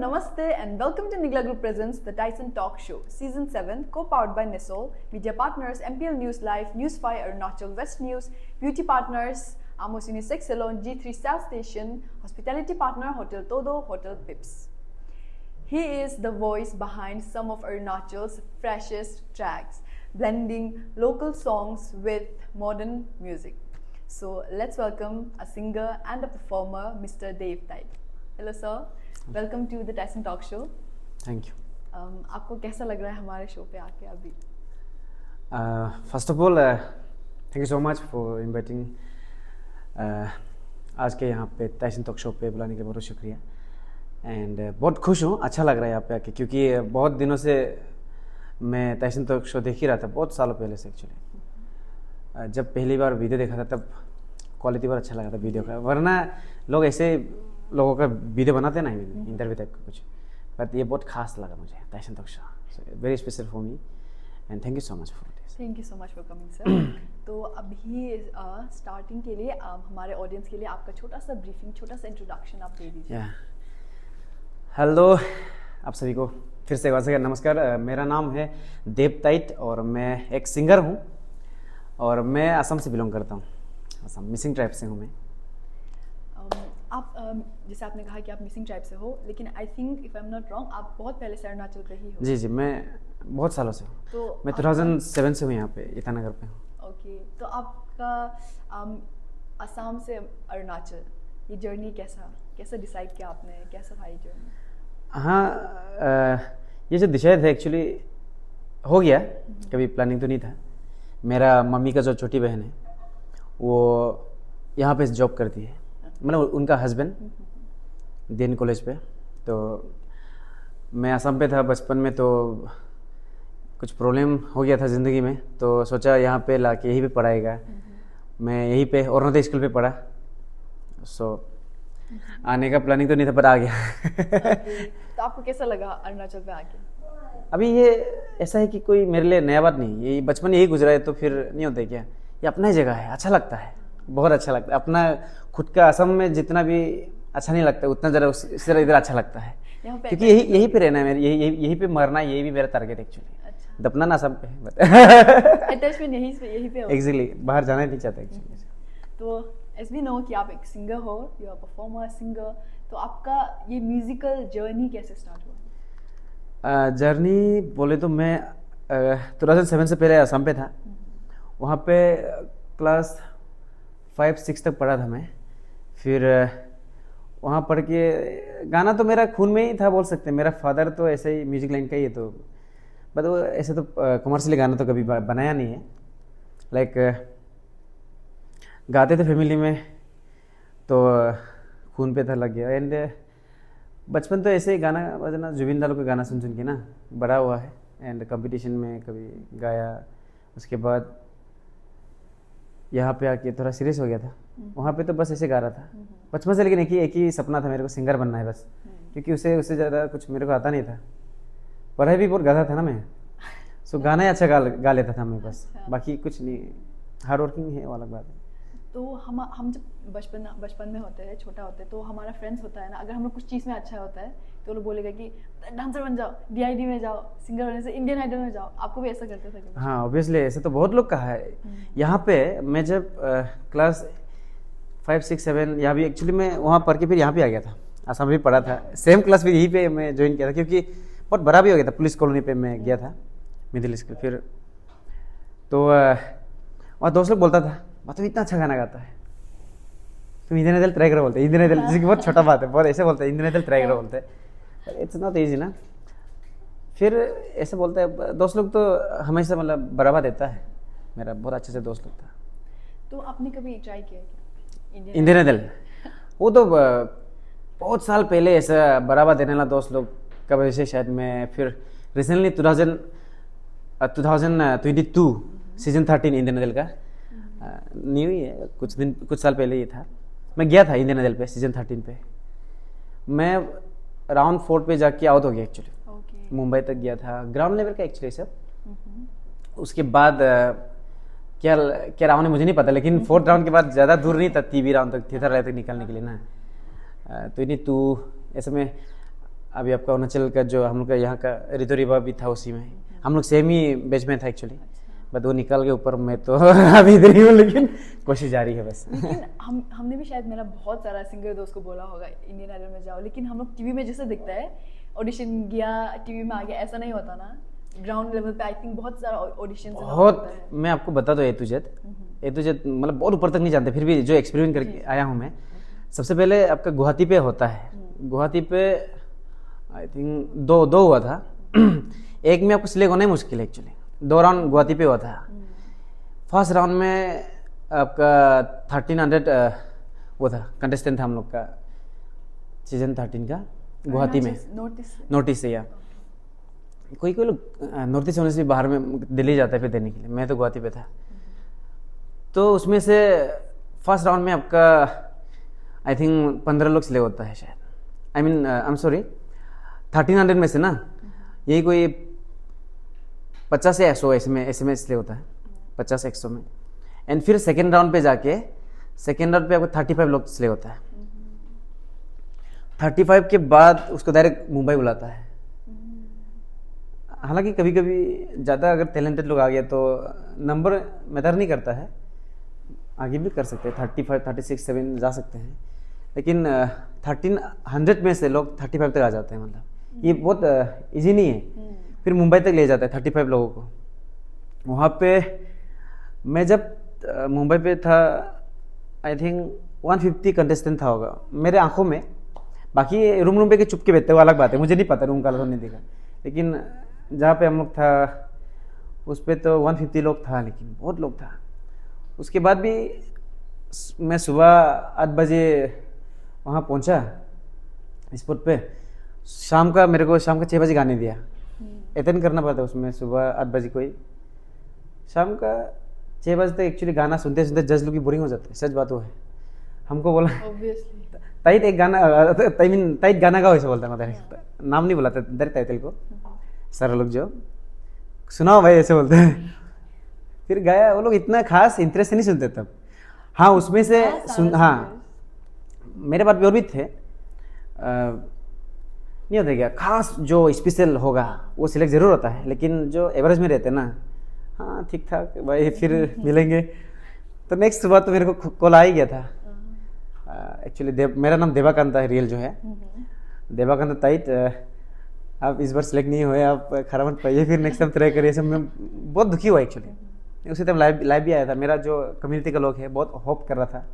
namaste and welcome to Nigla Group presents The Tyson Talk Show, Season 7, co-powered by Nisol, media partners MPL News Live, News 5 Arunachal West News, beauty partners Amos Unisex Salon, G3 South Station, hospitality partner Hotel Todo, Hotel Pips. He is the voice behind some of Arunachal's freshest tracks, blending local songs with modern music. So let's welcome a singer and a performer, Mr. Dave Tite. Hello sir, welcome to the Tyson Talk Show. Thank you. आपको कैसा लग रहा है हमारे show पे आके अभी? First of all, thank you so much for inviting. आज के यहाँ पे टाइसन टॉक शो पे बुलाने के लिए बहुत शुक्रिया. एंड बहुत खुश हूँ, अच्छा लग रहा है यहाँ पे आके, क्योंकि बहुत दिनों से मैं टाइसन टॉक शो देख ही रहा था, बहुत सालों पहले से एक्चुअली. जब पहली बार वीडियो देखा था तब क्वालिटी बहुत अच्छा लगा था वीडियो का, वरना लोग ऐसे लोगों का वीडियो बनाते ना इंटरव्यू टाइप का कुछ, बट ये बहुत खास लगा मुझे Tyson talk show. Very special for me and thank you so much for this. Thank you so much for coming sir. तो अभी स्टार्टिंग के लिए हमारे ऑडियंस के लिए आपका छोटा सा ब्रीफिंग, छोटा सा इंट्रोडक्शन आप दे दीजिए. हेलो आप सभी को फिर से एक बार से नमस्कार. मेरा नाम है देव ताइट और मैं एक सिंगर हूँ और मैं असम से बिलोंग करता हूँ. असम मिसिंग ट्राइब से हूँ मैं. आप जैसे आपने कहा कि आप मिसिंग ट्राइब से हो, लेकिन I think if I am not wrong आप बहुत पहले से अरुणाचल पे ही हो. जी मैं बहुत सालों से हूँ. तो मैं 2007 से हूँ यहाँ पे ईटानगर पे हूँ. ओके, तो आपका असम से अरुणाचल ये जर्नी कैसा डिसाइड किया आपने, कैसा था ये जर्नी? हाँ, ये जो डिसाइड है एक्चुअली हो गया, कभी प्लानिंग तो नहीं था. मेरा मम्मी का जो छोटी बहन है वो यहाँ पे जॉब करती है, मतलब उनका हस्बैंड DN कॉलेज पे. तो मैं असम पे था बचपन में, तो कुछ प्रॉब्लम हो गया था ज़िंदगी में, तो सोचा यहाँ पे ला के यहीं पे पढ़ाएगा. मैं यहीं पे औरनोदय स्कूल पे पढ़ा. सो आने का प्लानिंग तो नहीं था पर आ गया. तो आपको कैसा लगा अरुणाचल पे आके? अभी ये ऐसा है कि कोई मेरे लिए नया बात नहीं, ये बचपन यही गुजरा है तो फिर नहीं होता है क्या. ये अपना ही जगह है, अच्छा लगता है, बहुत अच्छा लगता है. अपना खुद का असम में जितना भी अच्छा नहीं लगता उतना ज़रा इस तरह इधर अच्छा लगता है, क्योंकि यही पे रहना है मेरे, यही पे मरना है, यही भी मेरा टारगेट एक्चुअली. दफना ना सब पे अटैचमेंट यही पे एग्जैक्टली, बाहर जाना ही नहीं चाहता एक्चुअली. तो एज वी नो कि आप एक सिंगर हो, यू आर परफॉर्मर सिंगर, तो आपका ये म्यूजिकल जर्नी कैसे स्टार्ट हुआ? जर्नी बोले तो मैं 2007 से पहले असम पे था. वहाँ पे क्लास 5-6 तक पढ़ा था मैं. फिर वहाँ पढ़ के गाना तो मेरा खून में ही था बोल सकते हैं. मेरा फादर तो ऐसे ही म्यूजिक लाइन का ही है, तो बट वो ऐसे तो कमर्शियली गाना तो कभी बनाया नहीं है. लाइक गाते थे फैमिली में, तो खून पे था लग गया. एंड बचपन तो ऐसे ही गाना बजना, जुबिन दाल का गाना सुन के ना बड़ा हुआ है. एंड कंपटीशन में कभी गाया, उसके बाद यहाँ पे आके थोड़ा सीरियस हो गया था. वहाँ पे तो बस ऐसे गा रहा था बचपन से, लेकिन एक ही सपना था मेरे को, सिंगर बनना है बस. क्योंकि उससे ज़्यादा कुछ मेरे को आता नहीं था. पढ़ाई भी बहुत गाता था ना मैं, सो गाना ही अच्छा गा लेता था मैं बस. बाकी कुछ नहीं, हार्ड वर्किंग है वो अलग बात है. तो हम जब बचपन में होते हैं, छोटा होते हैं, तो हमारा फ्रेंड्स होता है ना, अगर हम लोग कुछ चीज़ में अच्छा होता है तो लोग बोलेगा कि डांसर बन जाओ, DID में जाओ, सिंगर बनने से इंडियन आइडल में जाओ. आपको भी ऐसा करते थे? हाँ ऑब्वियसली, ऐसे तो बहुत लोग कहा है. यहाँ पे मैं जब क्लास 5-6-7 यहाँ भी एक्चुअली मैं वहाँ पढ़ के फिर यहाँ पे आ गया था. असम भी पढ़ा था, सेम क्लास भी यहीं पे मैं ज्वाइन किया था, क्योंकि बहुत बड़ा भी हो गया था. पुलिस कॉलोनी पे मैं गया था मिडिल स्कूल. फिर तो वहाँ दोस्त लोग बोलता था तो इतना अच्छा गाना गाता है, तुम इंडियन आइडल ट्राई करो बोलते. इंडियन आइडल जिसकी बहुत छोटा बात है, बहुत ऐसे बोलते हैं, इंडियन आइडल ट्राई करो बोलते. इट्स नॉट ईजी ना. फिर ऐसे बोलते हैं दोस्त लोग, तो हमेशा मतलब बढ़ावा देता है. मेरा बहुत अच्छे से दोस्त लोग था. तो आपने कभी ट्राई किया क्या इंडियन आइडल? वो तो बहुत साल पहले ऐसा बढ़ावा देने वाला दोस्त लोग का वजह से शायद मैं फिर रिसेंटली 2022 सीजन 13 इंडियन आइडल का न्यू ही है, कुछ साल पहले ये था. मैं गया था इंडियन आइडल पे सीजन 13 पे. मैं राउंड 4 पे जाके आउट हो गया एक्चुअली. मुंबई तक गया था, ग्राउंड लेवल का एक्चुअली सब. उसके बाद क्या राउंड है मुझे नहीं पता, लेकिन 4th राउंड के बाद ज़्यादा दूर नहीं था, 3 राउंड तक, थिएटर तक निकलने के लिए ना. तो नहीं तू ऐसे में अभी आपका अरुणाचल का जो हम लोग का यहाँ का ऋतु रिवा भी था उसी में, हम लोग सेम ही बैच में था एक्चुअली, बट वो निकल के ऊपर मैं तो अभी इधर ही हूँ, लेकिन कोशिश जारी है बस। लेकिन हमने भी शायद, मेरा बहुत सारा सिंगर दोस्त को बोला होगा इंडियन आइडल में जाओ, लेकिन हम लोग टीवी में जैसे दिखता है ऑडिशन गया टीवी में आ गया, ऐसा नहीं होता ना ग्राउंड लेवल पे। आई थिंक बहुत सारा ऑडिशन बहुत, मैं आपको बता दो ए टू जेड मतलब बहुत ऊपर तक नहीं जानते, फिर भी जो एक्सपीरियंस करके आया हूँ मैं। सबसे पहले आपका गुवाहाटी पे होता है, गुवाहाटी पे आई थिंक दो हुआ था एक में आपको सिलेक्ट होना ही मुश्किल है एक्चुअली, 2 राउंड गुवाहाटी पे हुआ था। फर्स्ट राउंड में आपका 1300 वो था, कंटेस्टेंट था हम लोग का सीजन 13 का गुवाहाटी में, नोटिस से, या कोई लोग नॉर्थ ईस्ट होने से बाहर में दिल्ली जाता है फिर देने के लिए, मैं तो गुवाहाटी पे था। तो उसमें से फर्स्ट राउंड में आपका आई थिंक 15 लोग सिलेक्ट होता है शायद, I mean I am sorry 1300 में से ना, यही कोई 50 या 100 ऐसे में इसलिए होता है, 50 या 100 में। एंड फिर सेकेंड राउंड पे जाके, सेकेंड राउंड पे आपको 35 लोग सिलेक्ट होता है। 35 के बाद उसको डायरेक्ट मुंबई बुलाता है। हालांकि कभी कभी ज़्यादा अगर टैलेंटेड लोग आ गया तो नंबर मैटर नहीं करता है, आगे भी कर सकते हैं, 35, 36, 7 जा सकते हैं, लेकिन 1300 में से लोग 35 तक आ जाते हैं। मतलब ये बहुत इजी नहीं है। फिर मुंबई तक ले जाता है 35 लोगों को। वहाँ पे मैं जब मुंबई पे था आई थिंक 150 कंटेस्टेंट था होगा मेरे आंखों में। बाकी रूम पे के चुप के बैठते हुए अलग बात है, मुझे नहीं पता रूम का तो नहीं देखा, लेकिन जहाँ पे हम लोग था उस पे तो 150 लोग था, लेकिन बहुत लोग था। उसके बाद भी मैं सुबह 8 बजे वहाँ पहुँचा स्पॉट पे, शाम का मेरे को शाम का 6 बजे गाने दिया, अटेंड करना पड़ता उसमें। सुबह 8 बजे कोई, शाम का 6 बजे तक एक्चुअली गाना सुनते सुनते जज लोग की बोरिंग हो जाते है, सच बात वो है। हमको बोला ताइट एक गाना ताइट गाना गाओ ऐसे बोलता है, नाम नहीं बुलाता डायरेक्ट टाइटल को, सारे लोग जो सुनाओ भाई ऐसे बोलते हैं। फिर गाया, वो लोग इतना खास इंटरेस्ट से नहीं सुनते तब। हाँ उसमें से हाँ मेरे पास भी और भी थे, नहीं होता क्या खास जो स्पेशल होगा वो सिलेक्ट जरूर होता है, लेकिन जो एवरेज में रहते हैं ना, हाँ ठीक ठाक भाई फिर मिलेंगे। तो नेक्स्ट सुबह तो मेरे को कॉल आ ही गया था एक्चुअली। मेरा नाम देवाकांत है रियल जो है, देवाकांत ताइट, आप इस बार सिलेक्ट नहीं हुए, आप खराब मत पाइए, फिर नेक्स्ट टाइम ट्राई करिए। सब में बहुत दुखी हुआ एक्चुअली। उसी टाइम लाइव भी आया था, मेरा जो कम्युनिटी का लोग है बहुत होप कर रहा था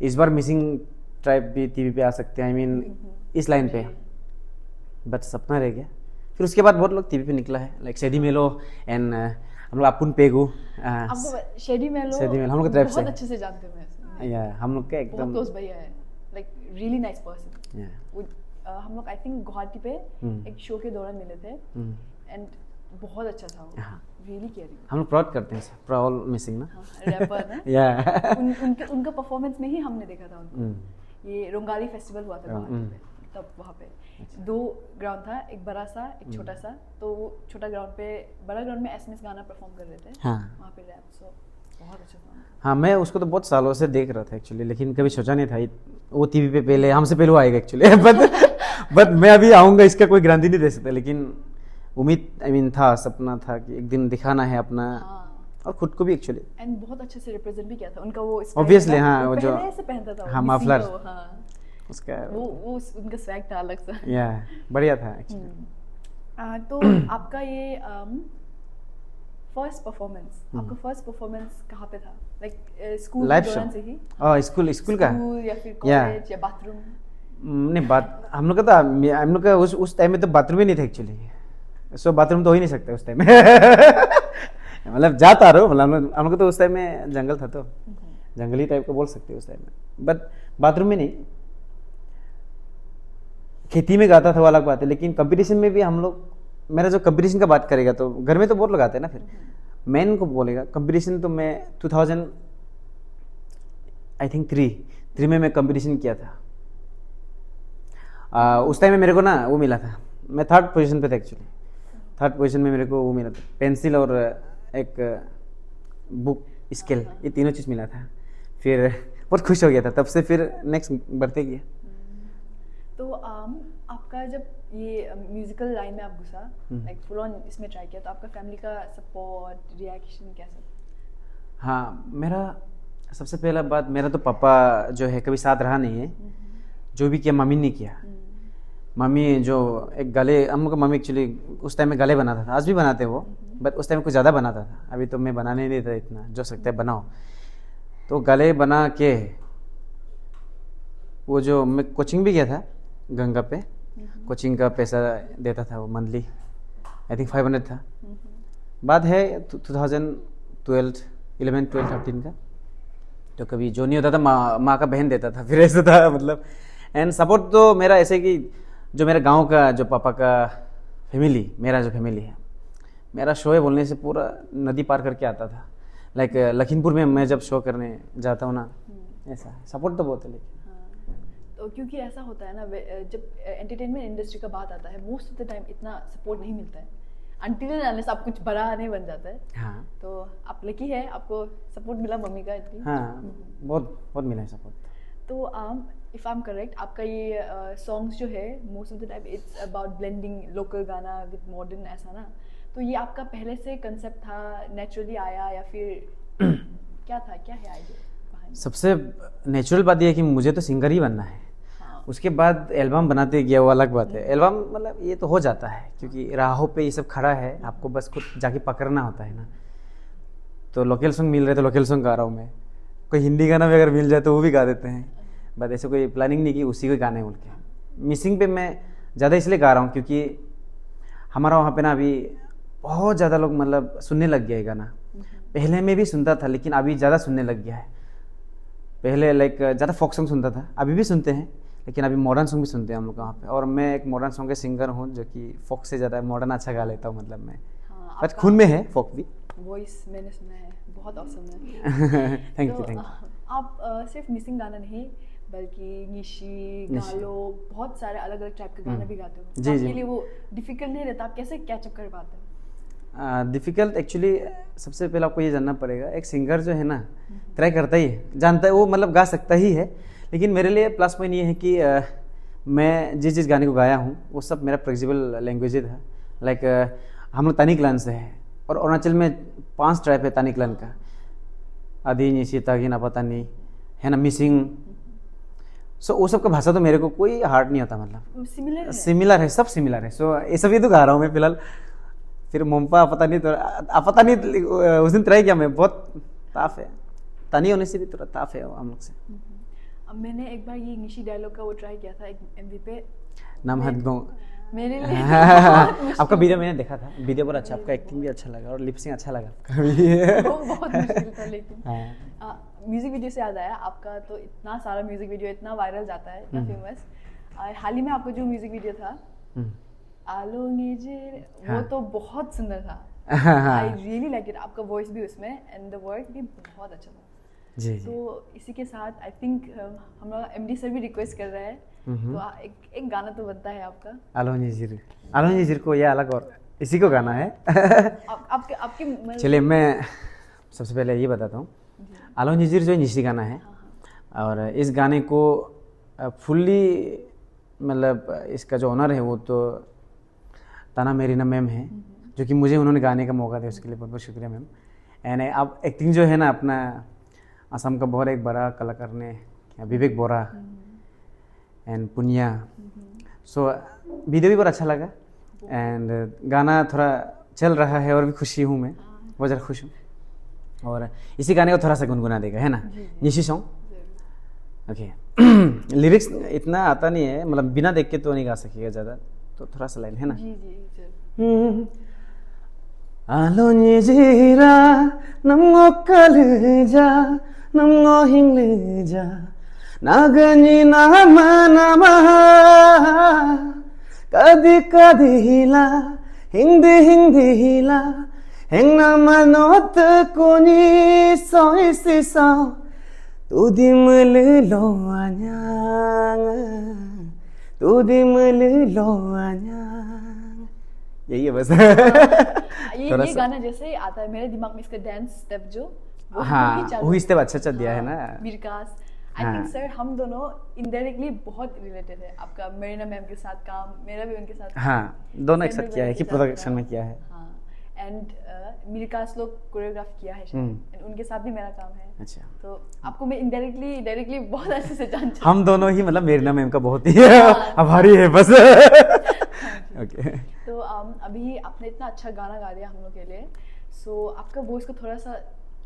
इस बार मिसिंग ट्राइब भी टीवी पे आ सकते हैं, आई मीन इस लाइन पे, बट सपना रह गया। फिर उसके बाद बहुत लोग टीवी पे निकला है, लाइक शेडी मेलो एंड हम लोग अपुन पेगू। शेडी मेलो हम लोग तरफ से बहुत अच्छे से जानते हैं, या हम लोग का एकदम दोस्त भैया है, लाइक रियली नाइस पर्सन। हम लोग आई थिंक गुवाहाटी पे एक शो के दौरान मिले थे एंड बहुत अच्छा था वो, रियली केयरिंग। हम लोग प्राउड करते हैं प्राउड मिसिंग ना, रैपर ना या उनका परफॉर्मेंस में ही हमने देखा था उनको। ये रोंगाली फेस्टिवल हुआ था गुवाहाटी पे, तब वहाँ पे 2 ग्राउंड था, एक बड़ा सा एक छोटा सा। तो वो छोटा ग्राउंड पे, बड़ा ग्राउंड में एसएमएस गाना परफॉर्म कर रहे थे वहाँ पे रैप, सो बहुत अच्छा था। हाँ मैं उसको तो बहुत सालों से देख रहा था एक्चुअली, लेकिन कभी सोचा नहीं था वो टीवी पे पहले हमसे पहले वो आएगा एक्चुअली। बट मैं अभी आऊँगा इसका कोई गारंटी नहीं दे सकता, लेकिन उम्मीद आई मीन था, सपना था कि एक दिन दिखाना है अपना और खुद को भी एक्चुअली। एंड बहुत अच्छे से रिप्रेजेंट भी किया था उनका वो ऑब्वियसली। हाँ वो जो ऐसे पहनता था, हाँ मफलर, उसका वो उनका स्वैग था अलग सा, या बढ़िया था एक्चुअली। तो आपका ये फर्स्ट परफॉर्मेंस, आपका फर्स्ट परफॉर्मेंस कहाँ पे था? लाइक स्कूल के दौरान से ही? स्कूल का या फिर कॉलेज या बाथरूम? नहीं बात हम लोग का था, हम लोग का उस टाइम में तो बाथरूम ही नहीं था एक्चुअली, सो बाथरूम तो हो ही नहीं सकता उस टाइम में। मतलब जाता रहो, मतलब हम लोग तो उस टाइम में जंगल था, तो जंगली टाइप का बोल सकते हो उस टाइम में, बट बाथरूम में नहीं। खेती में गाता था वो अलग बात है, लेकिन कंपटीशन में भी हम लोग, मेरा जो कंपटीशन का बात करेगा तो घर में तो बहुत लगाते हैं ना, फिर मैन को बोलेगा कंपटीशन तो मैं 2000 आई थिंक 3 में मैं कंपटीशन किया था। उस टाइम में मेरे को ना वो मिला था, मैं 3rd पोजीशन पे था एक्चुअली। 3rd पोजीशन में मेरे को वो मिला था, पेंसिल और एक बुक स्केल, ये तीनों चीज़ मिला था। फिर बहुत खुश हो गया था, तब से फिर नेक्स्ट बढ़ते गया। तो आपका जब ये म्यूजिकल लाइन में आप घुसा, लाइक फुल ऑन इसमें ट्राई किया, तो आपका फैमिली का सपोर्ट, रिएक्शन कैसा? हाँ, मेरा सबसे पहला बात, मेरा तो पापा जो है कभी साथ रहा नहीं है। जो भी किया मम्मी ने किया। मम्मी जो एक गले, हम लोग का मम्मी एक्चुअली उस टाइम में गले बनाता था, आज भी बनाते वो, बट उस टाइम में कुछ ज़्यादा बनाता था। अभी तो मैं बनाने नहीं देता इतना, जो सकते हैं बनाओ। तो गले बना के वो जो मैं कोचिंग भी गया था गंगा पे, कोचिंग का पैसा देता था वो मंथली, आई थिंक 500 था। बात है 2012, 11, 12, 13 का। तो कभी जो नहीं होता था माँ का बहन देता था, फिर ऐसा था मतलब। एंड सपोर्ट तो मेरा ऐसे कि जो मेरा गांव का जो पापा का फैमिली, मेरा जो फैमिली है, मेरा शो है बोलने से पूरा नदी पार करके आता था। लाइक लखीमपुर में मैं जब शो करने जाता हूँ ना, ऐसा सपोर्ट तो बहुत है। लेकिन तो क्योंकि ऐसा होता है ना, जब एंटरटेनमेंट इंडस्ट्री का बात आता है, मोस्ट ऑफ द टाइम इतना सपोर्ट नहीं मिलता है अनटिल एंड अनलेस आप कुछ बड़ा नहीं बन जाता है। हाँ, तो आप लकी है, आपको सपोर्ट मिला मम्मी का इतनी। हाँ, बहुत बहुत मिला है सपोर्ट। तो इफ़ आई एम करेक्ट, आपका ये सॉन्ग्स जो है most of the time it's about blending local गाना विद मॉडर्न, ऐसा ना? तो ये आपका पहले से कंसेप्ट था, नेचुरली आया, या फिर क्या था, क्या है आइडिया? सबसे नेचुरल बात यह है कि मुझे तो सिंगर ही बनना है। उसके बाद एल्बम बनाते गया वो अलग बात है। एल्बम मतलब ये तो हो जाता है, क्योंकि राहों पे ये सब खड़ा है, आपको बस खुद जाके पकड़ना होता है ना। तो लोकल सॉन्ग मिल रहे तो लोकल सॉन्ग गा रहा हूँ मैं, कोई हिंदी गाना भी अगर मिल जाए तो वो भी गा देते हैं। बट ऐसे कोई प्लानिंग नहीं की उसी को गाने बोल के। मिसिंग पे मैं ज़्यादा इसलिए गा रहा हूँ क्योंकि हमारा वहाँ पे ना अभी बहुत ज़्यादा लोग मतलब सुनने लग गया है गाना। पहले मैं भी सुनता था, लेकिन अभी ज़्यादा सुनने लग गया है। पहले लाइक ज़्यादा फोक सॉन्ग सुनता था, अभी भी सुनते हैं, लेकिन अभी मॉडर्न सॉन्ग भी सुनते हैं हम लोग वहाँ पे। और मैं एक मॉडर्न सॉन्ग के सिंगर हूँ, जो कि फोक से ज़्यादा मॉडर्न अच्छा गा लेता हूँ, मतलब मैं। बट खून में है फोक भी। वॉइस मैंने सुना है, बहुत ऑसम है। थैंक यू, तो थैंक यू। आप सिर्फ मिसिंग गाना नहीं, बल्कि निशी, गालो, बहुत सारे अलग अलग टाइप के गाना भी गाते हो। जी, आपके जी। लिए वो डिफिकल्ट नहीं रहता? आप कैसे कैचअप कर पाते हो? डिफ़िकल्ट एक्चुअली, सबसे पहले आपको ये जानना पड़ेगा, एक सिंगर जो है ना ट्राई करता ही है, जानता है वो, मतलब गा सकता ही है। लेकिन मेरे लिए प्लस पॉइंट ये है कि मैं जिस गाने को गाया हूँ वो सब मेरा फ्लेक्सिबल लैंग्वेज था। लाइक हम लोग तानिकलान से है, और अरुणाचल में 5 ट्राइब है तानिकलान का, आदि, निशी, तागिन, अपतानी, है ना, मिसिंग। सो वो सब का भाषा तो मेरे को कोई हार्ड नहीं होता, मतलब सिमिलर है, सब सिमिलर है। सो ये सब ये तो गा रहा हूँ मैं फिलहाल। फिर मोम्पा पता नहीं उस दिन ट्राई किया मैं, बहुत टाफ है, तानी होने से भी थोड़ा टाफ है हम लोग से। अब मैंने एक बार ये निशी डायलॉग का वो ट्राई किया था एक एमवी पे, नाम हद गो मेरे लिए आपका वीडियो मैंने देखा था, वीडियो बहुत अच्छा, आपका एक्टिंग भी अच्छा लगा और लिपसिंग अच्छा लगा आपका भी। वो बहुत मुश्किल था। लेकिन म्यूजिक वीडियो से याद आया, आपका तो इतना सारा म्यूजिक वीडियो इतना वायरल जाता है, इतना फेमस। हाल ही में आपका जो म्यूजिक वीडियो था आलो नीजे, वो तो बहुत सुंदर था। I really like it. आपका वॉइस भी उसमें एंड द वर्क भी बहुत अच्छा था। जी। तो इसी के साथ आई थिंक हम लोग एमडी सर भी रिक्वेस्ट कर रहे हैं, तो एक गाना तो बनता है आपका। आलो नीजिर को ये अलग और इसी को गाना है। आपके चलिए मैं सबसे पहले ये बताता हूँ। आलो नीजिर जो निशी गाना है, और इस गाने को फुल्ली मतलब इसका जो ऑनर है वो तो ताना मेरीना मैम है, जो कि मुझे उन्होंने गाने का मौका दिया, उसके लिए बहुत बहुत शुक्रिया मैम। एंड अब एक्टिंग जो है ना, अपना असम का बहुत एक बड़ा कलाकार ने, विवेक बोरा एंड पुनिया। सो वीडियो भी बहुत अच्छा लगा एंड गाना थोड़ा चल रहा है, और भी खुशी हूँ मैं, बहुत ज़्यादा खुश हूँ। और इसी गाने को थोड़ा सा गुनगुना देगा, है ना, निशी सॉन्ग। ओके। लिरिक्स इतना आता नहीं है, मतलब बिना देख के तो नहीं गा सकेगा ज़्यादा, तो थोड़ा सा लाइन है ना। आलो निजिरा नमो कलेजा नमो हिंगलेजा नागनी नामा नामा कदी कदी हिला हिंदी हिला हेंगना मनोत कोनी सोइसी सो तुदिमल लो आन्यां तुदिमल लो आन्यां। यही है बस। ये गाना जैसे ही आता है मेरे दिमाग में, इसका डांस स्टेप जो हाँ, वो स्टेप अच्छा दिया है ना। विकास आई थिंक सर हम दोनों इनडायरेक्टली बहुत रिलेटेड है। आपका मेरीना मैम के साथ काम, मेरा भी उनके साथ। हाँ, दोनों एक साथ किया है कि प्रोडक्शन में किया है। हाँ, एंड मिरकास लोग कोरियोग्राफ किया है शायद, एंड उनके साथ भी मेरा काम है। अच्छा, तो आपको मैं डायरेक्टली बहुत अच्छे से जानती हूँ। हम दोनों ही मतलब मेरीना मैम का बहुत ही आभारी है बस। ओके। तो अभी आपने इतना अच्छा गाना गा दिया हम लोग के लिए, सो आपका वॉइस को थोड़ा सा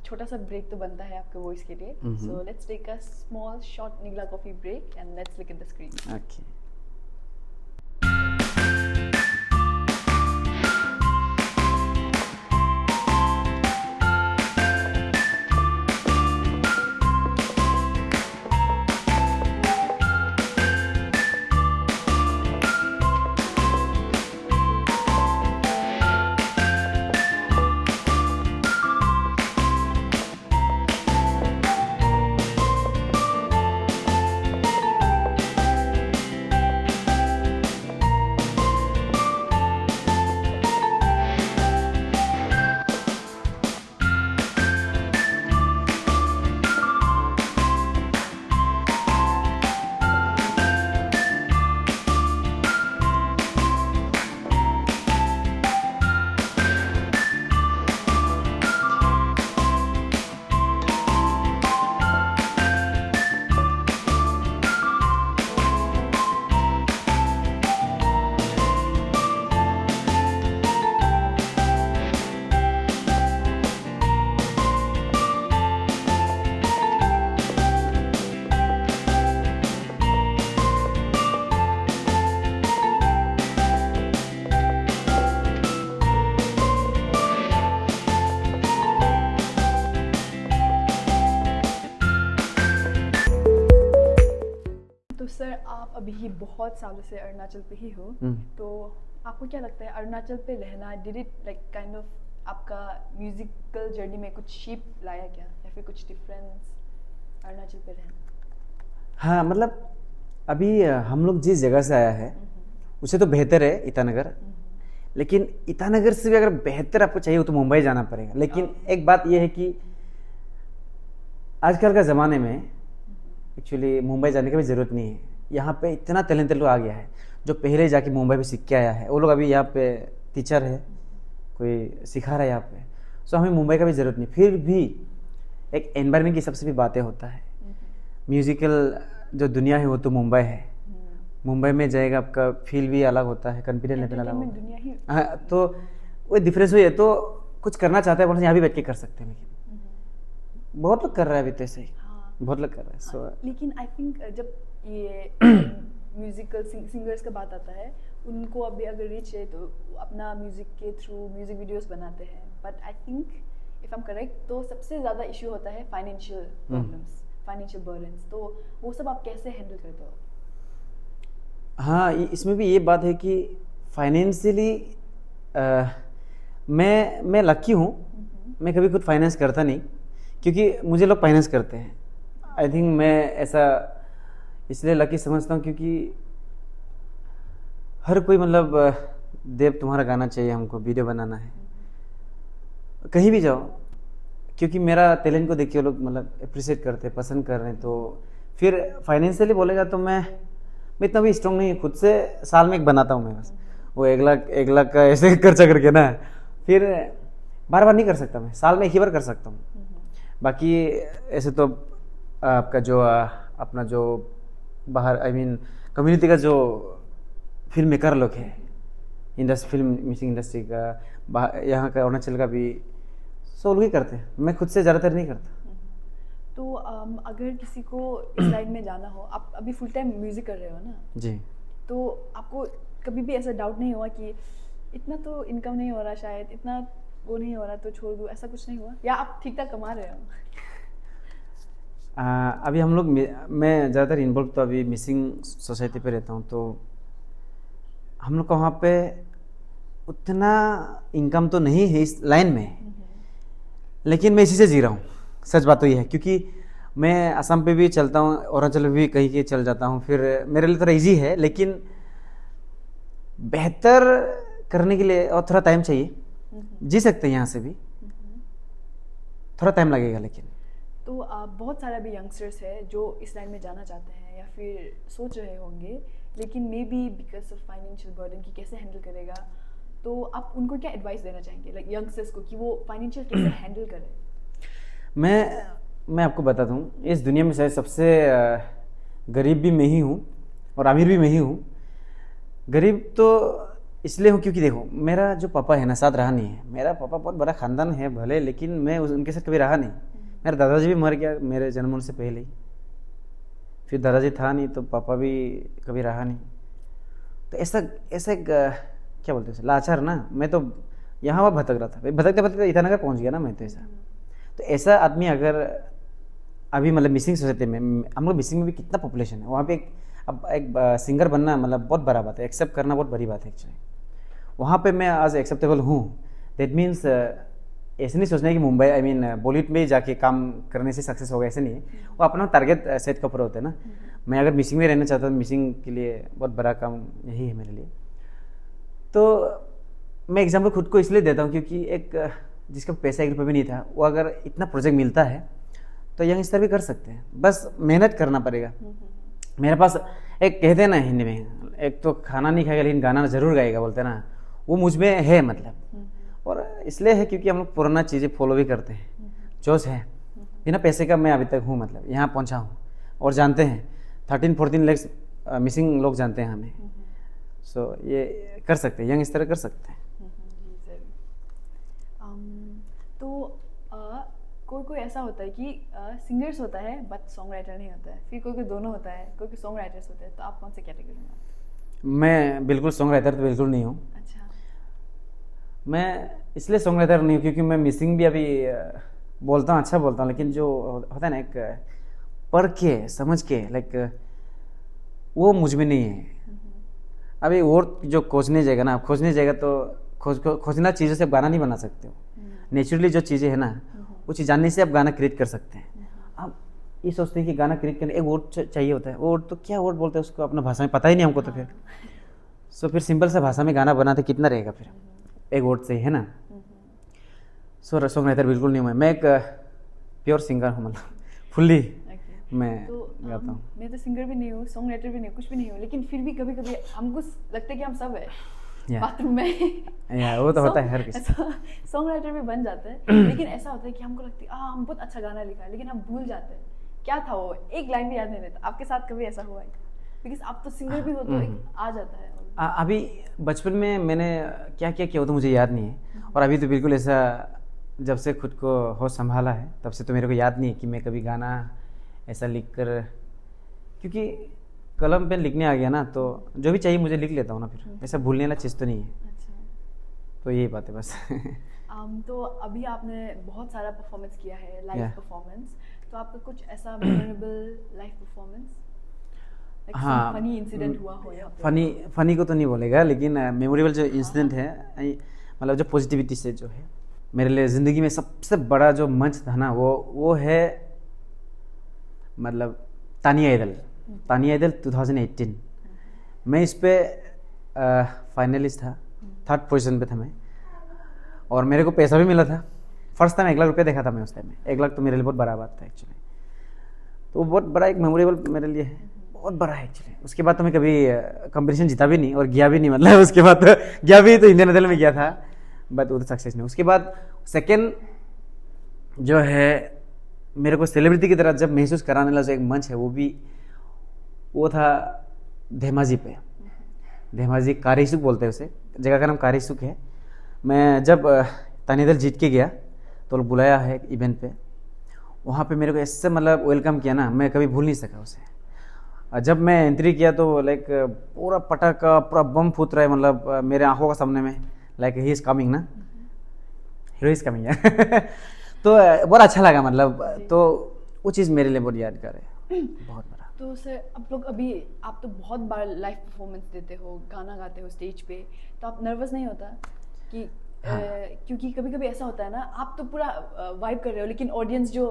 छोटा सा ब्रेक तो बनता है आपके वॉइस के लिए। So let's take a small short निगला coffee break and let's look at the screen. Okay. Sir आप अभी बहुत सालों से अरुणाचल पे ही हो, तो आपको क्या लगता है अरुणाचल पे रहना did it like kind of आपका म्यूजिकल जर्नी में कुछ शेप लाया क्या, या फिर कुछ डिफरेंस अरुणाचल पे रहना? हाँ, मतलब अभी हम लोग जिस जगह से आया है उससे तो बेहतर है ईटानगर, लेकिन ईटानगर से भी अगर बेहतर आपको चाहिए हो तो मुंबई जाना पड़ेगा। लेकिन एक बात यह है कि आजकल का ज़माने में एक्चुअली मुंबई जाने की भी ज़रूरत नहीं है। यहाँ पे इतना टैलेंटेड लोग आ गया है जो पहले जाके मुंबई में सीख के आया है, वो लोग अभी यहाँ पे टीचर है, कोई सिखा रहा है यहाँ पे। सो हमें मुंबई का भी ज़रूरत नहीं। फिर भी एक एनवायरनमेंट की सबसे भी बातें होता है, म्यूज़िकल जो दुनिया है वो तो मुंबई है। मुंबई में जाएगा आपका फील भी अलग होता है, कॉन्फिडेंस लेवल अलग होता है। हाँ, तो वो डिफरेंस हुई है। तो कुछ करना चाहता है बोले यहाँ भी बैठ के कर सकते हैं, लेकिन बहुत लोग कर रहा है अभी तो ऐसे ही, बहुत लोग कर रहा है। सो लेकिन आई थिंक जब ये म्यूजिकल सिंगर्स का बात आता है, उनको अभी अगर रीच है तो अपना म्यूजिक के थ्रू म्यूजिक वीडियोस बनाते हैं, but I think if I am correct तो सबसे ज़्यादा इशू होता है फाइनेंशियल प्रॉब्लम्स, फाइनेंशियल बर्डन्स। तो वो सब आप कैसे हैंडल करते हो? हाँ, इसमें भी ये बात है कि फाइनेंशियली मैं लकी हूँ। मैं कभी खुद फाइनेंस करता नहीं, क्योंकि मुझे लोग फाइनेंस करते हैं। आई थिंक मैं ऐसा इसलिए लकी समझता हूँ क्योंकि हर कोई मतलब देव तुम्हारा गाना चाहिए, हमको वीडियो बनाना है, कहीं भी जाओ, क्योंकि मेरा टैलेंट को देख के लोग मतलब अप्रिशिएट करते हैं, पसंद कर रहे हैं। तो फिर फाइनेंशियली बोलेगा तो मैं इतना भी स्ट्रॉन्ग नहीं, खुद से साल में एक बनाता हूँ मैं, बस वो 1 लाख का ऐसे खर्चा करके ना, फिर बार बार नहीं कर सकता मैं, साल में एक ही बार कर सकता हूँ। बाकी ऐसे तो आपका जो अपना जो बाहर कम्युनिटी का जो फिल्म मेकर लोग है, फिल्म म्यूजिक इंडस्ट्री का, यहाँ का अरुणाचल का भी, सब लोग ही करते हैं। मैं खुद से ज़्यादातर नहीं करता। तो अगर किसी को इस लाइन में जाना हो, आप अभी फुल टाइम म्यूजिक कर रहे हो ना जी, तो आपको कभी भी ऐसा डाउट नहीं हुआ कि इतना तो इनकम नहीं हो रहा, शायद इतना वो नहीं हो रहा तो छोड़ दूँ, ऐसा कुछ नहीं हुआ? या आप ठीक ठाक कमा रहे हो? अभी हम लोग, मैं ज़्यादातर इन्वॉल्व तो अभी मिसिंग सोसाइटी पे रहता हूँ, तो हम लोग का वहाँ पे उतना इनकम तो नहीं है इस लाइन में, लेकिन मैं इसी से जी रहा हूँ। सच बात तो ये है, क्योंकि मैं असम पे भी चलता हूँ, अरुणाचल में भी कहीं के चल जाता हूँ। फिर मेरे लिए थोड़ा ईजी है, लेकिन बेहतर करने के लिए और थोड़ा टाइम चाहिए। जी सकते हैं यहाँ से भी, थोड़ा टाइम लगेगा लेकिन। तो बहुत सारे अभी यंगस्टर्स है जो इस लाइन में जाना चाहते हैं या फिर सोच रहे होंगे, लेकिन may be because of financial burden की कैसे हैंडल करेगा, तो आप उनको क्या एडवाइस देना चाहेंगे लाइक यंगस्टर्स को कि वो फाइनेंशियल कैसे हैंडल करें? मैं आपको बता दूं, इस दुनिया में शायद सबसे गरीब भी मैं ही हूँ और अमीर भी मैं ही हूँ। गरीब तो इसलिए हूँ क्योंकि देखो, मेरा जो पापा है ना साथ रहा नहीं है। मेरा पापा बहुत बड़ा ख़ानदान है भले, लेकिन मैं उनके साथ कभी रहा नहीं। मेरा दादाजी भी मर गया मेरे जन्म होने से पहले ही, फिर दादाजी था नहीं तो पापा भी कभी रहा नहीं। तो ऐसा ऐसा एक क्या बोलते हैं लाचार ना, मैं तो यहाँ वहाँ भटक रहा था, भटकते भटकते ईटानगर पहुँच गया ना मैं। तो ऐसा आदमी अगर अभी मतलब मिसिंग सोसाइटी में, हम लोग मिसिंग में भी कितना पॉपुलेशन है वहाँ पे, अब एक सिंगर बनना मतलब बहुत बड़ा बात है, एक्सेप्ट करना बहुत बड़ी बात है एक्चुअली। वहाँ पे मैं आज एक्सेप्टेबल हूँ, दैट मीन्स ऐसे नहीं सोचना है कि मुंबई बॉलीवुड में ही जाके काम करने से सक्सेस होगा, ऐसे नहीं है। वो अपना टारगेट सेट के ऊपर होता है ना। मैं अगर मिसिंग में रहना चाहता हूँ, मिसिंग के लिए बहुत बड़ा काम यही है मेरे लिए। तो मैं एग्जाम्पल खुद को इसलिए देता हूँ क्योंकि एक जिसका पैसा 1 रुपये भी नहीं था, वो अगर इतना प्रोजेक्ट मिलता है तो यंगस्टर भी कर सकते हैं, बस मेहनत करना पड़ेगा। मेरे पास एक कहते हैं ना हिंदी में, एक तो खाना नहीं खाएगा लेकिन गाना जरूर गाएगा, बोलते हैं ना, वो मुझ में है मतलब। और इसलिए है क्योंकि हम लोग पुराना चीज़ें फॉलो भी करते हैं, जोश है। बिना पैसे का मैं अभी तक हूँ, मतलब यहाँ पहुँचा हूँ। और जानते हैं 13-14 लाख मिसिंग लोग जानते हैं हमें। सो ये कर सकते हैं, यंगस्टर कर सकते हैं। तो कोई ऐसा होता है कि सिंगर्स होता है बट सॉन्ग राइटर नहीं होता है, फिर कोई दोनों होता है, कोई सॉन्ग राइटर्स होते हैं, तो आप कौन से कैटेगरी में आते हैं? मैं बिल्कुल सॉन्ग राइटर तो बिल्कुल नहीं हूँ। अच्छा। मैं इसलिए सॉन्ग राइटर नहीं हूँ क्योंकि मैं मिसिंग भी अभी बोलता हूँ, अच्छा बोलता हूँ, लेकिन जो होता है ना एक पढ़ के समझ के लाइक वो मुझ में नहीं है अभी। और जो खोजने जाएगा ना, खोजने जाएगा तो खोजना चीज़ों से आप गाना नहीं बना सकते हो। नेचुरली जो चीज़ें है ना, वो चीज़ जानने से आप गाना क्रिएट कर सकते हैं। आप ये सोचते हैं कि गाना क्रिएट करने एक वर्ड चाहिए होता है, वो वर्ड तो क्या वर्ड बोलते हैं उसको, अपना भाषा में पता ही नहीं हमको। तो फिर सिंपल सा भाषा में गाना बनाते कितना रहेगा फिर, एक वर्ड से ही, है ना। सॉन्ग राइटर बिल्कुल नहीं हूँ मैं एक प्योर सिंगर हूँ, मतलब फुल्ली मैं गाता हूँ। मैं तो सिंगर भी नहीं हूँ, सॉन्ग राइटर भी नहीं हूँ, कुछ भी नहीं हूँ, लेकिन फिर भी कभी कभी हमको लगता है कि हम सब है बाथरूम में। वो तो होता है हर किसी। सॉन्ग राइटर भी बन जाते हैं, लेकिन ऐसा होता है कि हमको लगता है हम बहुत अच्छा गाना लिखा है, लेकिन हम भूल जाते हैं क्या था वो, एक लाइन भी याद नहीं रहता। आपके साथ कभी ऐसा हुआ है? बिकॉज आप तो सिंगर भी हो तो एक आ जाता है। अभी बचपन में मैंने क्या क्या किया वो तो मुझे याद नहीं है, और अभी तो बिल्कुल ऐसा जब से खुद को होश संभाला है तब से तो मेरे को याद नहीं है कि मैं कभी गाना ऐसा लिख कर, क्योंकि कलम पे लिखने आ गया ना तो जो भी चाहिए मुझे लिख लेता हूँ ना, फिर ऐसा भूलने वाला चीज़ तो नहीं है। अच्छा। तो यही बात है बस। तो अभी आपने बहुत सारा परफॉर्मेंस किया है, लाइव परफॉर्मेंस, तो आपका कुछ ऐसा मेमोरेबल लाइव परफॉर्मेंस, हाँ, फनी इंसिडेंट हुआ हो? या फनी को तो नहीं बोलेगा, लेकिन मेमोरेबल जो इंसिडेंट है, मतलब जो पॉजिटिविटी से जो है मेरे लिए ज़िंदगी में सबसे बड़ा जो मंच था ना, वो है मतलब तानिया आइडल 2018। मैं इस पे फाइनलिस्ट था, 3rd पोजीशन पे था मैं, और मेरे को पैसा भी मिला था। फर्स्ट टाइम 1 लाख रुपये देखा था मैं उस टाइम में। 1 लाख तो मेरे लिए बहुत बड़ा बात था एक्चुअली, तो बहुत बड़ा एक मेमोरेबल मेरे लिए है, बहुत बड़ा है एक्चुअली। उसके बाद तो मैं कभी कंपटीशन जीता भी नहीं और गया भी नहीं, मतलब उसके बाद तो गया भी तो इंडियन आइडल में गया था, बट वो तो सक्सेस नहीं। उसके बाद सेकेंड जो है मेरे को सेलिब्रिटी की तरह जब महसूस कराने वाला जो एक मंच है, वो था धेमाजी पे। धेमाजी कारीसुक बोलते हैं उसे, जगह का नाम कारीसुक है। मैं जब तानिया आइडल जीत के गया तो लोग बुलाया है एक इवेंट पे, वहाँ पे मेरे को ऐसे मतलब वेलकम किया ना, मैं कभी भूल नहीं सका उसे। जब मैं एंट्री किया तो लाइक पूरा पटाखा पूरा बम फूट रहा है, मतलब मेरे आंखों का सामने में, लाइक ही इज कमिंग ना, हीरो इज कमिंग। तो बहुत अच्छा लगा, मतलब तो वो चीज़ मेरे लिए बहुत यादगार है, बहुत बड़ा। तो सर आप तो बहुत बार लाइव परफॉर्मेंस देते हो, गाना गाते हो स्टेज पे, तो आप नर्वस नहीं होता कि क्योंकि कभी कभी ऐसा होता है ना, आप तो पूरा वाइब कर रहे हो लेकिन ऑडियंस जो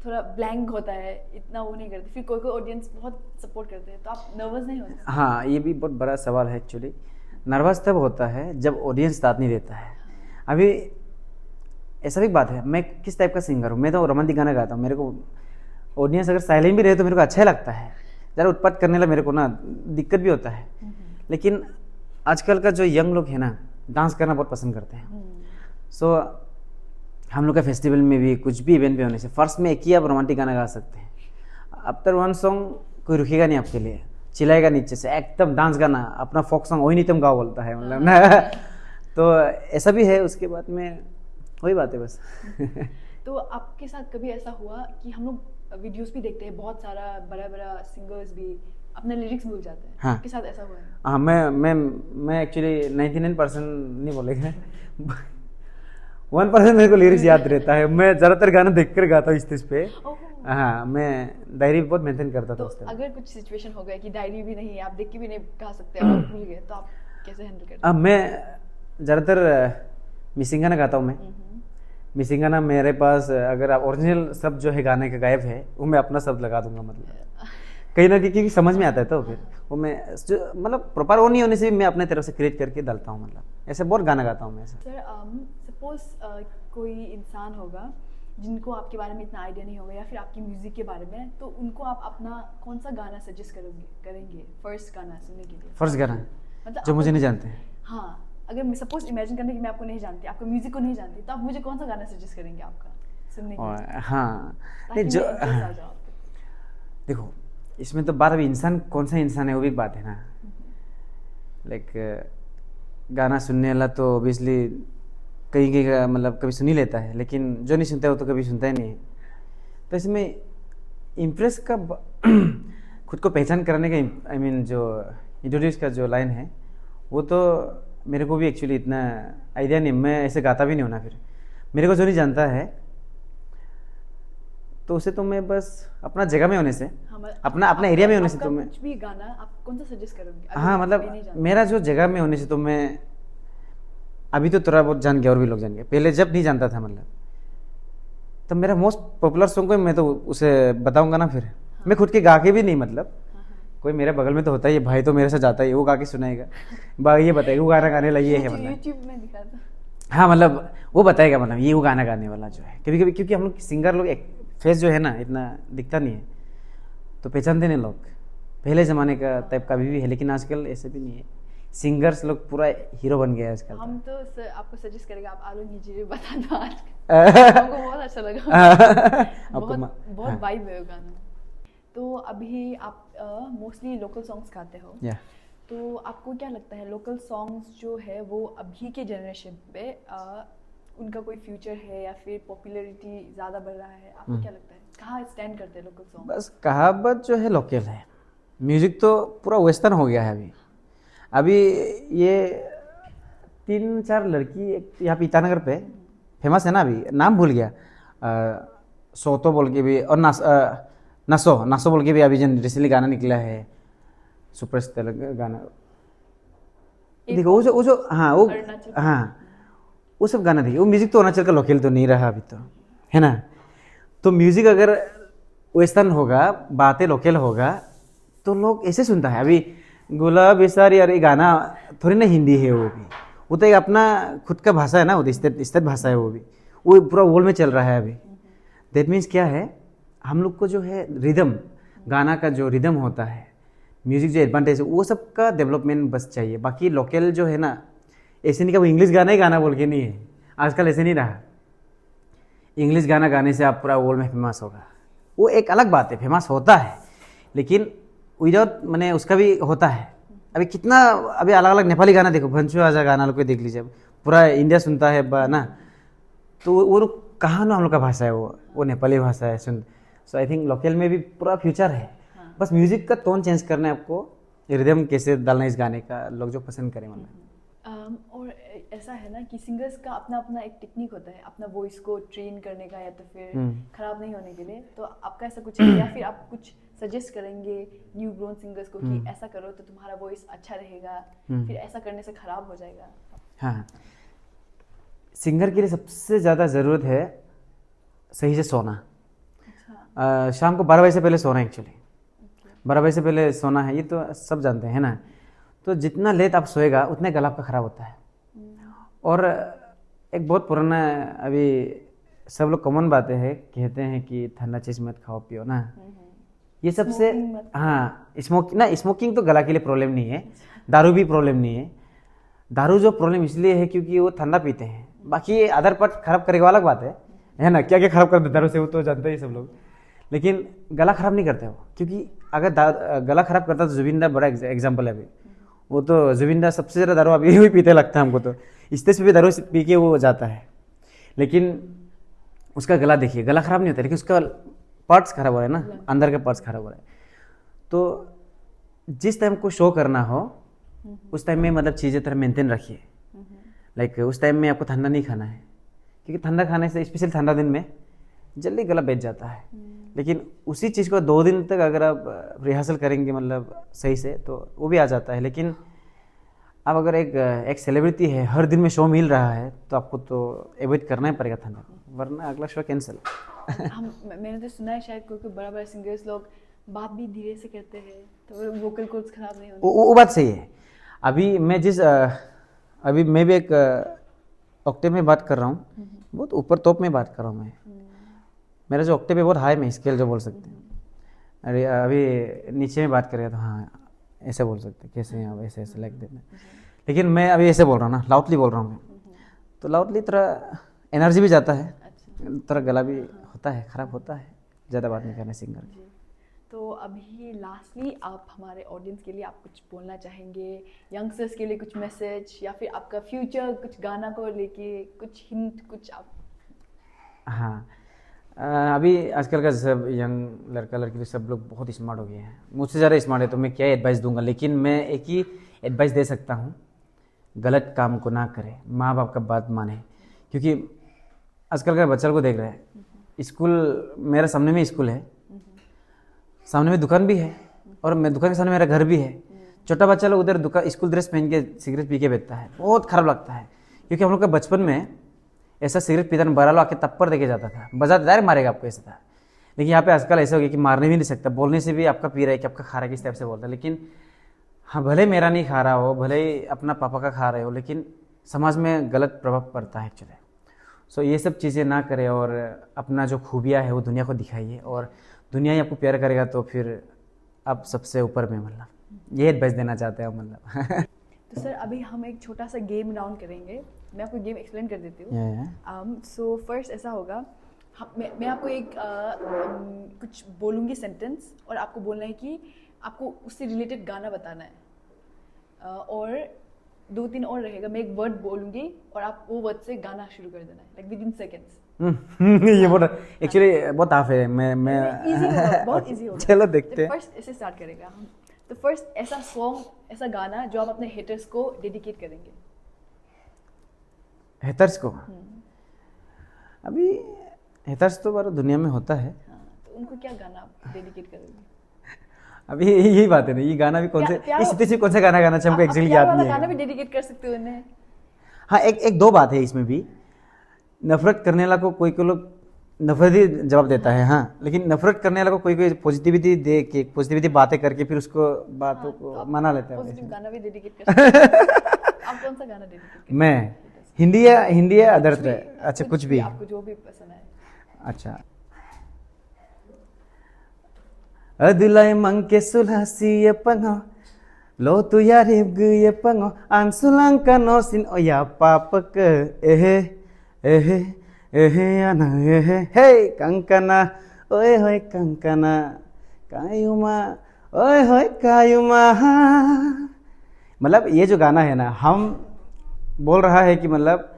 थोड़ा ब्लैंक होता है, इतना वो नहीं करते, फिर कोई ऑडियंस बहुत सपोर्ट करते हैं, तो आप नर्वस नहीं होते? हाँ, ये भी बहुत बड़ा सवाल है एक्चुअली। नर्वस तब होता है जब ऑडियंस साथ नहीं देता है। अभी ऐसा भी बात है, मैं किस टाइप का सिंगर हूँ। मैं तो रोमांटिक गाना गाता हूँ, मेरे को ऑडियंस अगर साइलेंट भी रहे तो मेरे को अच्छा ही लगता है। ज़रा उत्पात करने लगा मेरे को ना दिक्कत भी होता है, लेकिन आजकल का जो यंग लोग है ना डांस करना बहुत पसंद करते हैं। सो हम लोग का फेस्टिवल में भी कुछ भी इवेंट पे होने से फर्स्ट में एक ही आप रोमांटिक गाना गा सकते हैं। आफ्टर वन सॉन्ग कोई रुकेगा नहीं आपके लिए, चिल्लाएगा नीचे से एकदम डांस गाना, अपना फोक सॉन्ग वही नहीं तुम गाओ बोलता है मतलब ना। तो ऐसा भी है, उसके बाद में वही बात है बस। तो आपके साथ कभी ऐसा हुआ कि हम लोग वीडियोस भी देखते हैं, बहुत सारा बड़ा बड़ा सिंगर्स भी अपने लिरिक्स भूल जाते हैं? हाँ। आपके साथ ऐसा हुआ है? हाँ, मैं एक्चुअली 99% नहीं बोलेंगे 1% मेरे को लिरिक्स याद रहता है। मैं ज़्यादातर गाना देख कर गाता हूँ स्टेज पे। हाँ, मैं डायरी बहुत मेंटेन करता था तो उस टाइम। अगर कुछ सिचुएशन हो गया कि डायरी भी नहीं है, आप देख के भी नहीं गा सकते और भूल गए, तो आप कैसे हैंडल करते हैं? अब मैं ज़्यादातर मिसिंग गाना गाता हूँ। मैं मिसिंग गाना मेरे पास अगर आप ओरिजिनल शब्द जो है गाने का गायब है वो मैं अपना शब्द लगा दूंगा, मतलब कहीं ना कहीं, क्योंकि समझ में आता है तो फिर वो मैं मतलब प्रॉपर वो नहीं होने से भी मैं अपने तरफ से क्रिएट करके डालता हूँ। मतलब ऐसे बहुत गाना गाता हूँ मैं ऐसा। सर सपोज कोई इंसान होगा जिनको आपके बारे में इतना आइडिया नहीं होगा या फिर आपकी म्यूजिक के बारे में, तो उनको आप अपना कौन सा गाना सजेस्ट करेंगे फर्स्ट गाना सुनने के लिए? फर्स्ट गाना मतलब जो मुझे नहीं जानते हैं। हाँ, अगर मैं सपोज इमेजिन करने की मैं आपको नहीं जानती, आपको म्यूजिक को नहीं जानती, तो आप मुझे कौन सा गाना सजेस्ट करेंगे आपका सुनने के लिए? हाँ, ताकि नहीं जो मैं interest आ जाऊं आप पे। देखो इसमें तो बात अभी इंसान कौन सा इंसान है वो भी एक बात है ना। लाइक गाना सुनने वाला तो ऑब्वियसली कहीं कहीं का मतलब कभी सुन ही लेता है, लेकिन जो नहीं सुनता है वो तो कभी सुनता ही नहीं है। तो इसमें इम्प्रेस का खुद को पहचान कराने का आई मीन जो इंट्रोड्यूस का जो लाइन है वो तो मेरे को भी एक्चुअली इतना आइडिया नहीं, मैं ऐसे गाता भी नहीं होना। फिर मेरे को जो नहीं जानता है तो उसे तो मैं बस अपना जगह में होने से अपना एरिया में होने से तो मैं कुछ भी गाना आप कौन सा सजेस्ट करोगे? हाँ, मतलब मेरा जो जगह में होने से तो मैं अभी तो थोड़ा बहुत जान गया और भी लोग जान गए। पहले जब नहीं जानता था मतलब तब मेरा मोस्ट पॉपुलर सॉन्ग को मैं तो उसे बताऊंगा ना। फिर मैं खुद के गा के भी नहीं, मतलब कोई मेरे बगल में तो होता ही है, भाई तो मेरे साथ जाता ही है, वो गा के सुनाएगा, भाई ये बताएगा वो गाना गाने लगी है मतलब। यूट्यूब में दिखाता। हाँ, मतलब वो बताएगा मतलब ये वो गाना गाने वाला जो है। कभी कभी क्योंकि हम लोग सिंगर लोग एक फेस जो है ना इतना दिखता नहीं है तो पहचानते नहीं लोग। पहले ज़माने का टाइप का भी है, लेकिन आजकल ऐसे भी नहीं है। सिंगर्स लोग पूरा हीरो बन गया है आजकल। हम तो आपको सजेस्ट करेंगे आप आलू नीचे बता दो आज। हमको बहुत अच्छा लगा। बहुत वाइब है वो गाना। तो अभी आप मोस्टली लोकल सॉन्ग्स गाते हो, तो आपको क्या लगता है लोकल सॉन्ग्स जो है वो अभी के जनरेशन पे उनका कोई फ्यूचर है या फिर पॉपुलैरिटी ज़्यादा बढ़ रहा है? आपको क्या लगता है कहाँ स्टैंड करते हैं लोकल सॉन्ग? बस कहावत जो है लोकल है, म्यूजिक तो पूरा वेस्टर्न हो गया है। अभी ये 3-4 लड़की यहाँ पे ईटानगर पे फेमस है ना, अभी नाम भूल गया, सोतो बोल के भी, और नसो बोल के भी अभी जन रिसेंटली गाना निकला है, सुपर गाना। देखो वो जो हाँ वो सब गाना देखिए, वो म्यूजिक तो अरुणाचल का लोकल तो नहीं रहा अभी तो, है ना। तो म्यूजिक अगर वेस्टर्न होगा, बातें लोकल होगा तो लोग ऐसे सुनता है। अभी गुलाब सारी और ये गाना थोड़ी ना हिंदी है, वो तो एक अपना खुद का भाषा है ना, वो तो स्टेट भाषा है, वो पूरा वर्ल्ड में चल रहा है अभी। दैट मीन्स क्या है, हम लोग को जो है रिदम, गाना का जो रिदम होता है, म्यूजिक जो एडवांटेज है, वो सब का डेवलपमेंट बस चाहिए। बाकी लोकल जो है ना, ऐसे नहीं कि वो इंग्लिश गाना ही गाना बोल के नहीं है, आजकल ऐसे नहीं रहा। इंग्लिश गाना गाने से आप पूरा वर्ल्ड में फेमस होगा, वो एक अलग बात है, फेमस होता है, लेकिन विदाउट मैंने उसका भी होता है। अभी कितना अभी अलग अलग नेपाली गाना देखो, भंचो आजा गाना लोग देख लीजिए, पूरा इंडिया सुनता है ना, तो वो कहाँ ना हम लोग का भाषा है, वो नेपाली भाषा है सुन। सो आई थिंक लोकल में भी पूरा फ्यूचर है। बस म्यूजिक का टोन चेंज करना है आपको, रिदम कैसे डालना है इस गाने का, लोग जो पसंद करें मतलब। और ऐसा है ना कि सिंगर्स का अपना अपना एक टेक्निक होता है अपना वॉइस को ट्रेन करने का, या तो फिर खराब नहीं होने के लिए। तो आपका ऐसा कुछ है या फिर आप कुछ सजेस्ट करेंगे न्यू ग्रोन सिंगर्स को कि ऐसा करो तो तुम्हारा वॉइस अच्छा रहेगा, फिर ऐसा करने से खराब हो जाएगा? हाँ, सिंगर के लिए सबसे ज़्यादा ज़रूरत है सही से सोना। अच्छा। शाम को 12 बजे से पहले सोना, एक्चुअली 12 बजे से पहले सोना है, ये तो सब जानते हैं ना। तो जितना लेट आप सोएगा उतने गला आपका ख़राब होता है। और एक बहुत पुराना अभी सब लोग कॉमन बातें हैं, कहते हैं कि ठंडा चीज़ मत खाओ पियो ना, ये सबसे Smoking मत हाँ स्मोकिंग तो गला के लिए प्रॉब्लम नहीं है, दारू भी प्रॉब्लम नहीं है। दारू जो प्रॉब्लम इसलिए है क्योंकि वो ठंडा पीते हैं, बाकी अदर पार्ट खराब करेगा अलग बात है ना, क्या क्या खराब कर दे दारू से वो तो जानते ही सब लोग, लेकिन गला खराब नहीं करते वो, क्योंकि अगर गला खराब करता तो जुबिन दा बड़ा एग्जाम्पल है अभी, वो तो जुबिन दा सबसे ज़्यादा दारू अभी ही पीते लगता है हमको, तो स्टेज पे भी दारू पी के वो जाता है, लेकिन उसका गला देखिए, गला खराब नहीं होता, लेकिन उसका पार्ट्स खराब हो रहा है ना, अंदर के पार्ट्स खराब हो रहा है। तो जिस टाइम को शो करना हो उस टाइम में मतलब चीज़ें तरह मेंटेन रखिए, लाइक उस टाइम में आपको ठंडा नहीं खाना है, क्योंकि ठंडा खाने से स्पेशली ठंडा दिन में जल्दी गला बैठ जाता है। लेकिन उसी चीज़ को 2 दिन तक अगर आप रिहर्सल करेंगे मतलब सही से तो वो भी आ जाता है। लेकिन अब अगर एक सेलिब्रिटी है, हर दिन में शो मिल रहा है, तो आपको तो अवॉइड करना ही पड़ेगा ठंडा, वरना अगला शो कैंसिल। मैंने तो सुना है शायद कोई बड़ा बड़ा सिंगर्स लोग बात भी धीरे से करते हैं तो वोकल कोर्ड्स खराब नहीं होते। वो बात सही है। अभी मैं भी एक ऑक्टेव में बात कर रहा हूँ, बहुत ऊपर टॉप में बात कर रहा हूँ मैं, मेरा जो ऑक्टेव है बहुत हाई में स्केल जो बोल सकते हैं। अरे अभी नीचे में बात करेगा तो हाँ ऐसे बोल सकते हैं, कैसे यहाँ ऐसे ऐसे लाइक देना, लेकिन मैं अभी ऐसे बोल रहा हूँ ना, लाउडली बोल रहा हूँ मैं, तो लाउडली तरह एनर्जी भी जाता है, तरह गला भी होता है खराब होता है, ज़्यादा बात नहीं करना सिंगर की। तो अभी लास्टली आप हमारे ऑडियंस के लिए आप कुछ बोलना चाहेंगे, यंगस्टर्स के लिए कुछ मैसेज, या फिर आपका फ्यूचर कुछ गाना को लेके कुछ हिंट कुछ आप? हाँ अभी आजकल का सब यंग लड़का लड़की सब लोग बहुत स्मार्ट हो गए हैं, मुझसे ज़्यादा स्मार्ट है, तो मैं क्या एडवाइस दूंगा, लेकिन मैं एक ही एडवाइस दे सकता हूँ, गलत काम को ना करें, माँ बाप का बात माने, क्योंकि आजकल का बच्चा को देख रहे हैं, स्कूल मेरा सामने में स्कूल है, सामने में दुकान भी है, और मैं दुकान के सामने मेरा घर भी है, छोटा बच्चा लोग उधर दुकान स्कूल ड्रेस पहन के सिगरेट पी के बैठता है, बहुत खराब लगता है, क्योंकि हम लोग का बचपन में ऐसा सिगरेट पीता बड़ा लो आके तप्पर देके जाता था, बजाते डायरेक्ट मारेगा आपको, ऐसा था। लेकिन यहाँ पे आजकल ऐसा हो गया कि मारने भी नहीं सकता, बोलने से भी आपका पी रहा है कि आपका खा रहा है किस टाइप से बोलता है, लेकिन हाँ भले मेरा नहीं खा रहा हो, भले ही अपना पापा का खा रहे हो, लेकिन समाज में गलत प्रभाव पड़ता है एक्चुअली। सो ये सब चीज़ें ना करें और अपना जो खूबियाँ है वो दुनिया को दिखाइए, और दुनिया ही आपको प्यार करेगा तो फिर आप सबसे ऊपर में, मतलब ये एडवाइस देना चाहते हैं मतलब। तो सर अभी हम एक छोटा सा गेम राउंड करेंगे, मैं आपको गेम एक्सप्लेन कर देती हूँ। सो फर्स्ट ऐसा होगा, मैं आपको एक कुछ बोलूँगी सेंटेंस, और आपको बोलना है कि आपको उससे रिलेटेड गाना बताना है, और 2-3 और रहेगा, मैं एक वर्ड बोलूँगी और आप वो वर्ड से गाना शुरू कर देना है, लाइक विद इन सेकेंड्स। ये बहुत एक्चुअली बहुत टफ है, मैं इजी होगा, बहुत इजी होगा। चलो देखते हैं। फर्स्ट ऐसे स्टार्ट करेगा हम, तो फर्स्ट ऐसा सॉन्ग, ऐसा गाना जो आप अपने हेटर्स को डेडिकेट करेंगे। हेटर्स को? अभी हेटर्स तो बार दुनिया में होता है। हाँ, तो उनको क्या गाना आप डेडिकेट करोगे? अभी यही बात है ना, ये गाना भी कौन से इस स्थिति से कौन सा गाना गाना चाहिए हमको एक्चुअली याद नहीं है। गाना भी डेडिकेट कर सकते हो उन्हें। हाँ एक दो बात है इसमें भी, नफरत करने वाला को कोई लोग नफरत ही जवाब देता है, हाँ, लेकिन नफरत करने वाला को कोई पॉजिटिविटी दे के, पॉजिटिविटी बातें करके फिर उसको बातों को मना लेता है। पॉजिटिव गाना भी डेडिकेट कर सकते हो। आप कौन सा गाना डेडिकेट करेंगे? मैं हिंदी या अदर? अच्छा कुछ भी, आपको जो भी पसंद है। अच्छा। Adulai mangke sulhasi ye pango lo tu yarib gu ye pango ansulang kano sin oya papak ana hey kankana oye hoy kankana kayuma oye hoy kayuma। मतलब ये जो गाना है ना, हम बोल रहा है कि मतलब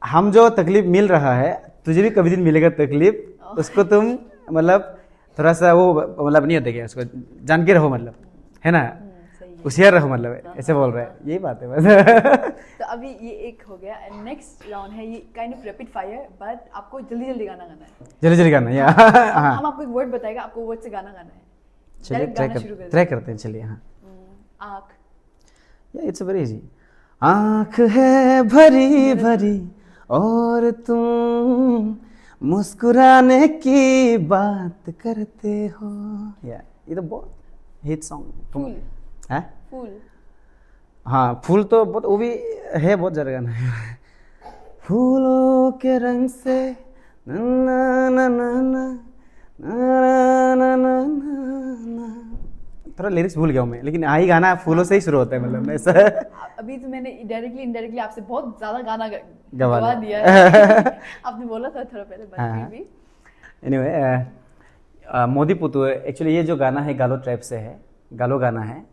हम जो तकलीफ मिल रहा है, तुझे भी कभी दिन मिलेगा तकलीफ, उसको तुम मतलब थोड़ा सा वो मतलब नहीं होता क्या, उसको जान के रहो, मतलब है ना, होशियार रहो, मतलब ऐसे बोल रहे हैं, यही बात है बस। तो अभी ये एक हो गया, एंड नेक्स्ट राउंड है, ये kind of rapid fire, but आपको जल्दी जल्दी गाना गाना है। जल्दी जल्दी गाना या हम आपको एक वर्ड बताएगा, आपको वर्ड से गाना गाना है। चलिए ट्राई करते हैं, चलिए। हाँ, आँख। या इट्स वेरी इजी। आँख है भरी भरी और तुम मुस्कुराने की बात करते हो, या ये तो बहुत हिट सॉन्ग। फूल है? फूल। हाँ फूल तो बहुत, वो भी है बहुत ज़्यादा गाना है। फूलों के रंग से ना ना ना ना ना ना ना ना ना। थोड़ा लिरिक्स भूल गया हूँ मैं, लेकिन आई गाना फूलों से ही शुरू होता है, मतलब ऐसा। अभी तो मैंने डायरेक्टली इनडायरेक्टली आपसे बहुत ज्यादा गाना गवा गवा दिया है। आपने बोला था थोड़ा पहले, but हाँ। फिर भी एनीवे, मोदी पुतु एक्चुअली ये जो गाना है गालो ट्राइब से है, गालो गाना है।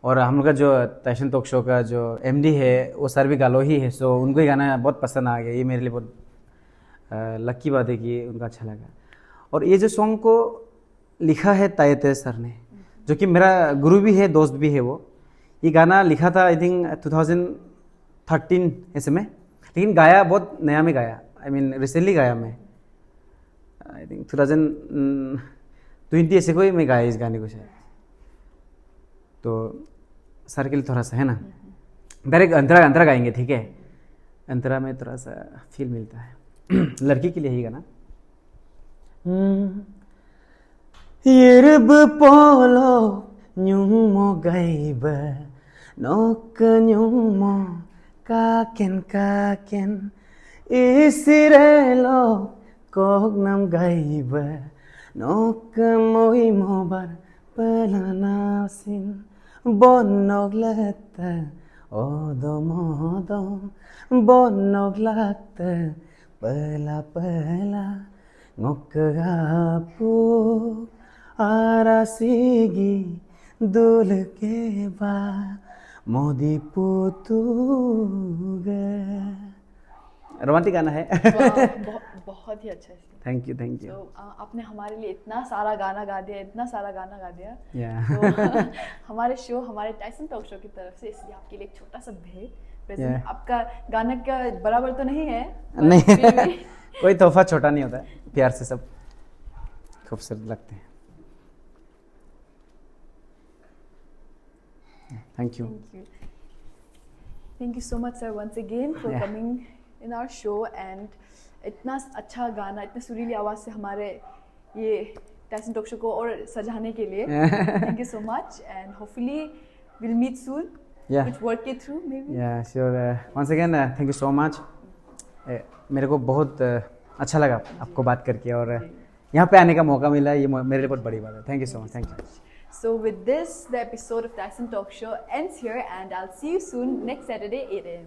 और हम लोग का जो टाइसन टॉक शो का जो एमडी है वो सर भी गालो ही है, सो उनको ये गाना बहुत पसंद आ गया। ये मेरे लिए बहुत लकी बात है कि उनको अच्छा लगा। और ये जो सॉन्ग को लिखा है तायते सर ने, जो कि मेरा गुरु भी है, दोस्त भी है। वो ये गाना लिखा था आई थिंक 2013 ऐसे में, लेकिन गाया बहुत नया में गाया, आई मीन रिसेंटली गाया मैं, आई थिंक 2020 ऐसे कोई मैं गाया इस गाने को शायद। तो सर के लिए थोड़ा सा है ना, डायरेक्ट अंतरा अंतरा गाएंगे, ठीक है? अंतरा में थोड़ा सा फील मिलता है। लड़की के लिए ही गाना। Yerb polo nyumo gaiba nok nyumo kaken isirelo kognam gaiba nok moi mobar pelanasin bonok lata odomodom bonok lata pela pela ngokgapu Arasigi dul ke ba मोदी पुतुगे। रोमांटिक गाना है। बहुत ही अच्छा है। Thank you thank you. आपने हमारे लिए इतना सारा गाना गा दिया, इतना सारा गाना गा दिया। तो हमारे शो, हमारे टाइसन टॉक शो की तरफ से इसलिए आपके लिए एक छोटा सा भेंट प्रेजेंट। आपका गाना का बराबर तो नहीं है, नहीं कोई तोहफा छोटा नहीं होता है, प्यार से सब खूबसूरत लगते हैं। Thank you. Thank you so much, sir, once again for coming in our show and इतना अच्छा गाना, इतने सुरीली आवाज़ से हमारे ये टाइसन टॉक शो को और सजाने के लिए। Thank you so much and hopefully we'll meet soon. Yeah. Which work it through maybe. Yeah, sure. Once again, thank you so much. मेरे को बहुत अच्छा लगा आपको बात करके, और यहाँ पे आने का मौका मिला, ये मेरे लिए बहुत बड़ी बात है। Thank you so much. Thank you. So with this, the episode of Tyson Talk Show ends here, and I'll see you soon next Saturday 8 a.m.